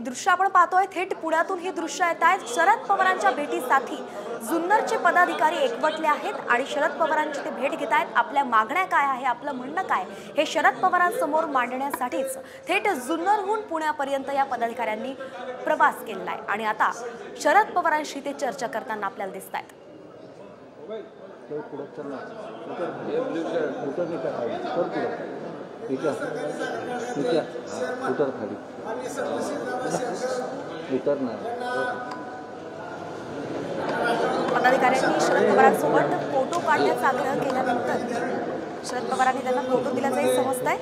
दृश्य आपण पाहतोय थेट पुण्यातून ही दृश्य येत आहेत। शरद पवारांच्या भेटीसाठी जुन्नरचे पदाधिकारी एकवटले आहेत आणि शरद पवारांची ते भेट घेत आहेत। आपल्या मागण्या काय आहे, आपलं म्हणणं काय हे शरद पवारांसमोर मांडण्यासाठीच थेट जुन्नरहून पुण्यापर्यंत या पदाधिकाऱ्यांनी प्रवास केला आहे आणि आता शरद पवारांशी ते चर्चा करताना आपल्याला दिसत आहेत। पदाधिकाऱ्यांनी शरद पवारांसोबत फोटो काढण्याचा आग्रह केल्यानंतर शरद पवारांनी त्यांना फोटो दिल्याचंही समजतंय।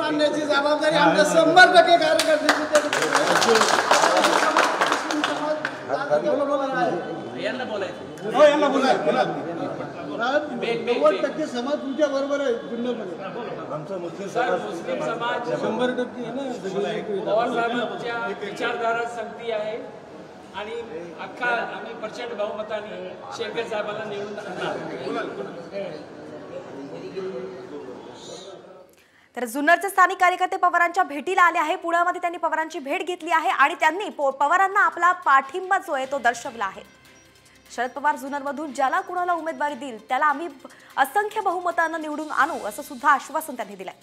आणण्याची जबाबदारी आमच्या 100% कार्यकर्त्यांची यांना बोलायचं हो यांना बोला 90% समाज तुमच्या बरोबर आहे जुन्नरमध्ये आमचा मुस्लिम समाज 100% आहे ना पवार साहेबांच्या विचारधारा संगती आहे आणि अख्खा आम्ही प्रचंड बहुमताने शेखर साहेबांना निवडून आणणार। तर जुन्नरचे स्थानिक कार्यकर्ते पवारांच्या भेटीला आले आहे। पुण्यामध्ये त्यांनी पवारांची भेट घेतली आहे आणि त्यांनी पवारांना आपला पाठिंबा जो आहे तो दर्शवला आहे। शरद पवार जुन्नरमधून ज्याला कुणाला उमेदवारी देईल त्याला आम्ही असंख्य बहुमताने निवडून आणू असं सुद्धा आश्वासन त्यांनी दिलंय।